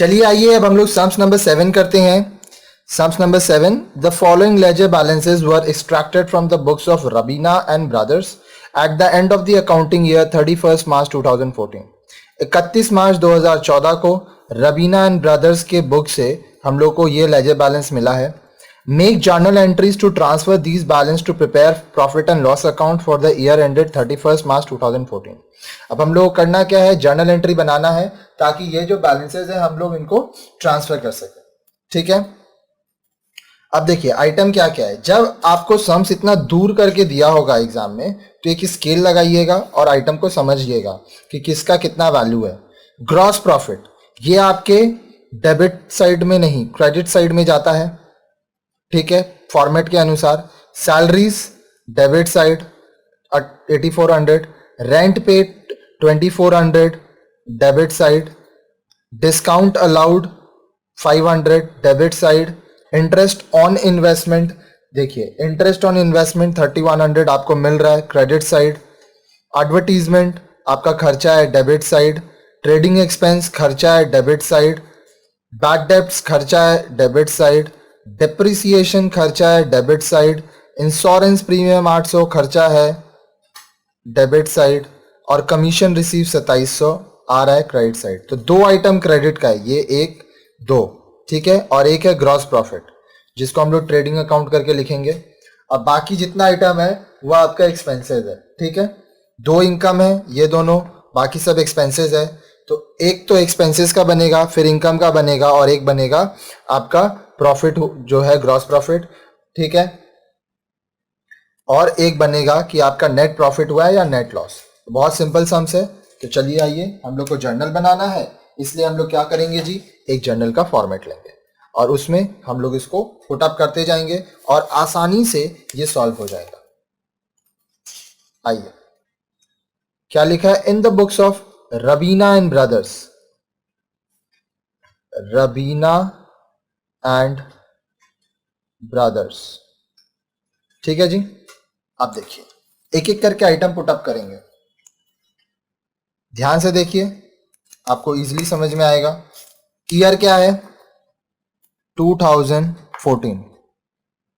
चलिए आइए अब हम लोग सम्स नंबर 7 करते हैं। Sums number 7, the following ledger balances were extracted from the books of Rabina and brothers at the end of the accounting year 31 March 2014। 31 March 2014 को Rabina and brothers के बुक से हम लोग को ये लेजर बैलेंस मिला है। Make journal entries to transfer these balance to prepare profit and loss account for the year ended 31 March 2014। अब हम लोग को करना क्या है, जर्नल एंट्री बनाना है ताकि ये जो बैलेंसेस है हम लोग इनको ट्रांसफर कर सकें। ठीक है, अब देखिए आइटम क्या क्या है। जब आपको सम्स इतना दूर करके दिया होगा एग्जाम में तो एक स्केल लगाइएगा और आइटम को समझिएगा कि किसका कितना वैल्यू है। ग्रॉस प्रॉफिट ये आपके डेबिट साइड में नहीं क्रेडिट साइड में जाता है। ठीक है, फॉर्मेट के अनुसार। सैलरीज डेबिट साइड 8400, रेंट पे 2400 debit side, discount allowed 500 debit side, interest on investment देखिए इंटरेस्ट ऑन इन्वेस्टमेंट 3100 आपको मिल रहा है क्रेडिट साइड, एडवर्टीजमेंट आपका खर्चा है डेबिट साइड, ट्रेडिंग एक्सपेंस खर्चा है डेबिट साइड, बैड डेब्ट्स खर्चा है डेबिट साइड, डिप्रिसिएशन खर्चा है डेबिट साइड, इंश्योरेंस प्रीमियम 800 खर्चा है डेबिट साइड, और कमीशन रिसीव 2700 आ रहा है क्रेडिट साइड। तो दो आइटम क्रेडिट का है, ये एक दो, ठीक है, और एक है ग्रॉस प्रॉफिट जिसको हम लोग ट्रेडिंग अकाउंट करके लिखेंगे। अब बाकी जितना आइटम है वो आपका एक्सपेंसेस है। ठीक है, दो इनकम है ये दोनों, बाकी सब एक्सपेंसेस है। तो एक तो एक्सपेंसेस का बनेगा, फिर इनकम का बनेगा, और एक बनेगा आपका प्रॉफिट जो है ग्रॉस प्रॉफिट। ठीक है, और एक बनेगा कि आपका नेट प्रॉफिट हुआ है या नेट लॉस। बहुत सिंपल सम्स है। तो चलिए आइए, हम लोग को जर्नल बनाना है इसलिए हम लोग क्या करेंगे जी, एक जर्नल का फॉर्मेट लेंगे और उसमें हम लोग इसको पुट अप करते जाएंगे और आसानी से ये सॉल्व हो जाएगा। आइए, क्या लिखा है, in the books of Rabina and brothers, Rabina and brothers. ठीक है जी, अब देखिए एक एक करके आइटम पुट अप करेंगे। ध्यान से देखिए, आपको इजीली समझ में आएगा। ईयर क्या है 2014,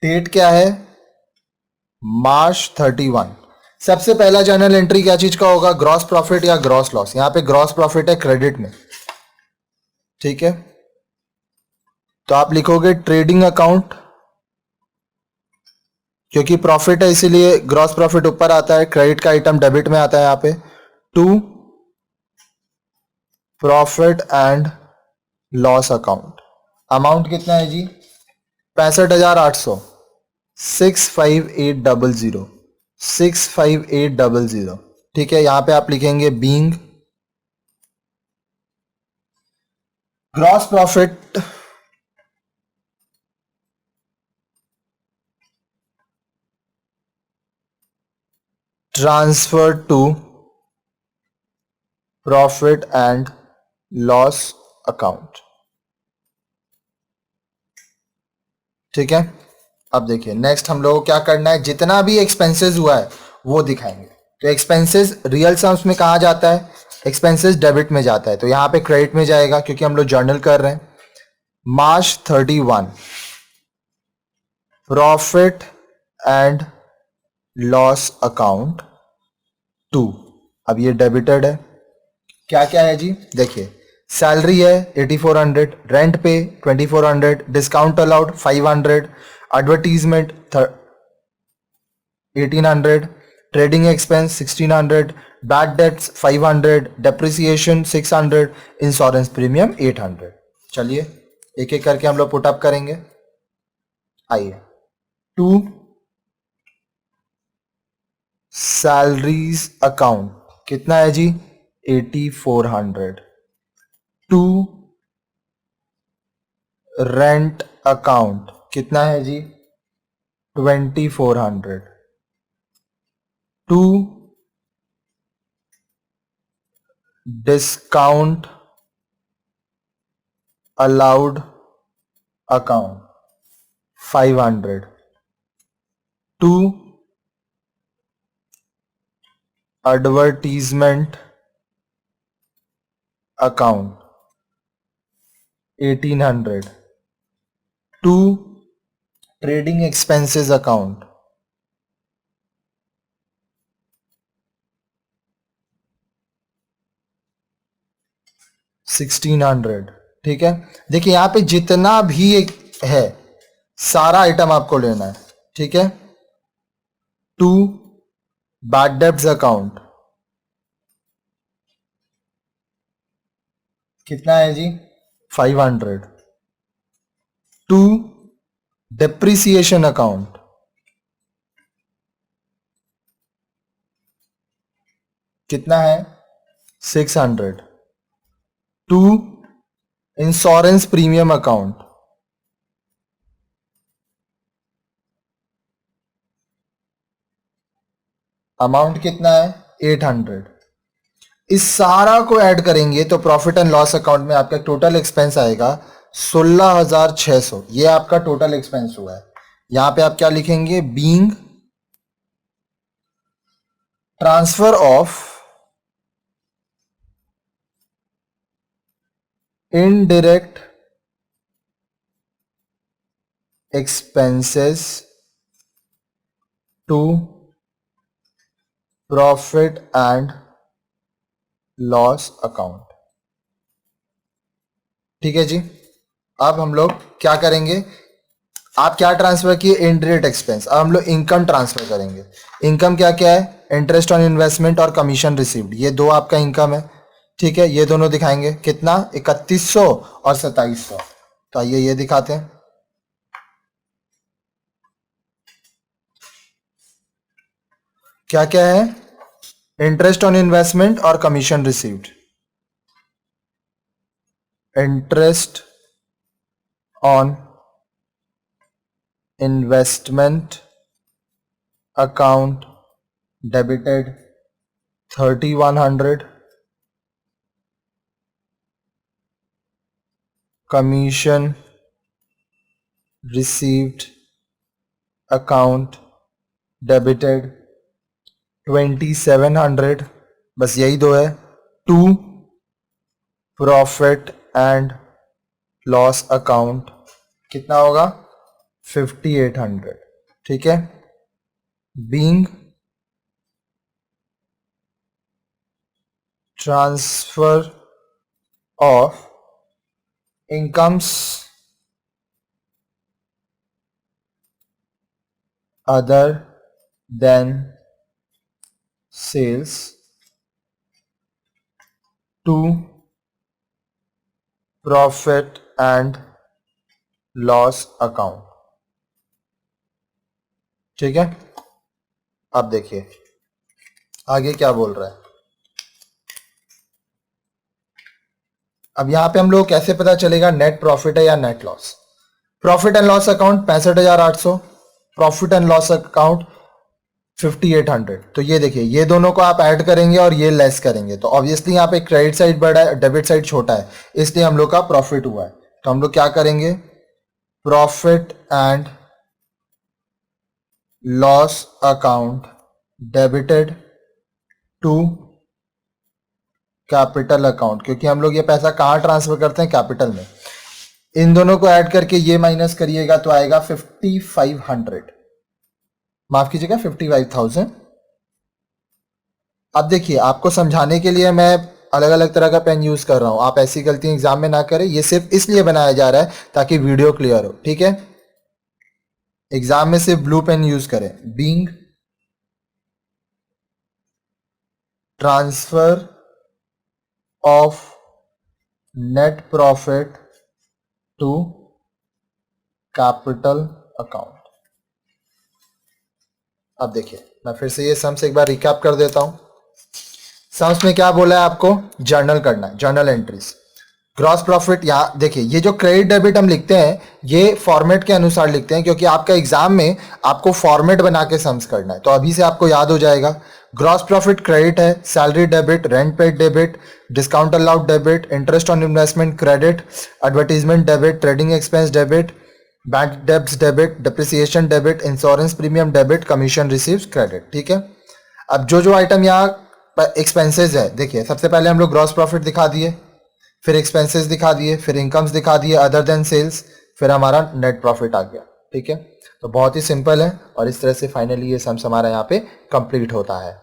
डेट क्या है मार्च 31। सबसे पहला जर्नल एंट्री क्या चीज का होगा, ग्रॉस प्रॉफिट या ग्रॉस लॉस। यहां पे ग्रॉस प्रॉफिट है क्रेडिट में। ठीक है, तो आप लिखोगे ट्रेडिंग अकाउंट, क्योंकि प्रॉफिट है इसीलिए ग्रॉस प्रॉफिट ऊपर आता है, क्रेडिट का आइटम डेबिट में आता है। यहां पे to profit and loss account. Amount कितना है जी 65,800, 65800, 65800। ठीक है, यहां पे आप लिखेंगे being gross profit transfer to profit and loss account. ठीक है, अब देखिए नेक्स्ट हम लोगों को क्या करना है, जितना भी एक्सपेंसेस हुआ है वो दिखाएंगे। तो एक्सपेंसेस रियल सम्स में कहा जाता है, एक्सपेंसेस डेबिट में जाता है, तो यहां पे क्रेडिट में जाएगा क्योंकि हम लोग जर्नल कर रहे हैं। मार्च 31 प्रॉफिट एंड लॉस अकाउंट 2, अब ये डेबिटेड है। क्या क्या है जी देखिए, सैलरी है 8400, रेंट पे 2400, discount allowed 500, advertisement 1800, trading expense 1600, bad debts 500, depreciation 600, insurance premium 800। चलिए एक एक करके हम लोग पुट अप करेंगे। आइए, टू सैलरीज अकाउंट कितना है जी 8400, टू रेंट अकाउंट कितना है जी 2400, to discount allowed account 500, to advertisement account 1800 to trading expenses account, $1600। ठीक है, देखिए यहां पे जितना भी है सारा आइटम आपको लेना है। ठीक है, टू बैड डेब्ट्स अकाउंट कितना है जी, 500। टू डेप्रिसिएशन अकाउंट कितना है, 600। To insurance premium account amount कितना है, 800। इस सारा को ऐड करेंगे तो प्रॉफिट एंड लॉस अकाउंट में आपका टोटल एक्सपेंस आएगा 16,600। ये आपका टोटल एक्सपेंस हुआ है। यहां पे आप क्या लिखेंगे, being transfer of indirect expenses to profit and loss account. ठीक है जी, अब हम लोग क्या करेंगे, आप क्या ट्रांसफर किए, इनडायरेक्ट एक्सपेंस। अब हम लोग इनकम ट्रांसफर करेंगे। इनकम क्या क्या है, इंटरेस्ट ऑन इन्वेस्टमेंट और कमीशन रिसीव्ड, ये दो आपका इनकम है। ठीक है, ये दोनों दिखाएंगे कितना, 3100 और 2700। तो आइए ये दिखाते हैं। क्या क्या है, इंटरेस्ट ऑन इन्वेस्टमेंट और commission received. Interest on investment account debited 3100, commission received account debited 2700, बस यही दो है। To profit and loss account कितना होगा, 5800। ठीक है, being transfer of incomes other than sales to profit and loss account. ठीक है, अब देखिए आगे क्या बोल रहा है। अब यहां पे हम लोग कैसे पता चलेगा नेट प्रॉफिट है या net loss. Profit and loss account 65,800, profit and loss account 5800। तो ये देखिए ये दोनों को आप ऐड करेंगे और ये लेस करेंगे तो ऑब्वियसली यहाँ पे क्रेडिट साइड बड़ा है, डेबिट साइड छोटा है, इसलिए हम लोग का प्रॉफिट हुआ है। तो हम लोग क्या करेंगे, profit and loss account debited to capital account, क्योंकि हम लोग ये पैसा कहां ट्रांसफर करते हैं, कैपिटल में। इन दोनों को ऐड करके ये माइनस करिएगा तो आएगा 5500, माफ कीजिएगा 55,000। अब देखिए आपको समझाने के लिए मैं अलग अलग तरह का पेन यूज कर रहा हूं, आप ऐसी गलती एग्जाम में ना करें। ये सिर्फ इसलिए बनाया जा रहा है ताकि वीडियो क्लियर हो। ठीक है, एग्जाम में सिर्फ ब्लू पेन यूज करें। Being transfer of net profit to capital account. अब देखिए मैं फिर से ये सम्स एक बार रिकैप कर देता हूं। सम्स में क्या बोला है आपको, जर्नल करना है, जर्नल एंट्रीज। ग्रॉस प्रॉफिट, यहां देखिए ये जो क्रेडिट डेबिट हम लिखते हैं ये फॉर्मेट के अनुसार लिखते हैं, क्योंकि आपका एग्जाम में आपको फॉर्मेट बना के सम्स करना है, तो अभी से आपको याद हो जाएगा। ग्रॉस प्रॉफिट क्रेडिट है, salary debit, rent paid debit, discount allowed debit, interest on investment credit, advertisement debit, trading expense debit, bank debts debit, depreciation debit, insurance premium debit, commission receives credit. ठीक है, अब जो जो item यहाँ expenses है, देखिए सबसे पहले हम लोग ग्रॉस प्रॉफिट दिखा दिए, फिर एक्सपेंसेस दिखा दिए, फिर इनकम्स दिखा दिए अदर देन सेल्स, फिर हमारा नेट प्रॉफिट आ गया। ठीक है, तो बहुत ही सिंपल है और इस तरह से फाइनली ये सम्स हमारा यहाँ पे कंप्लीट होता है।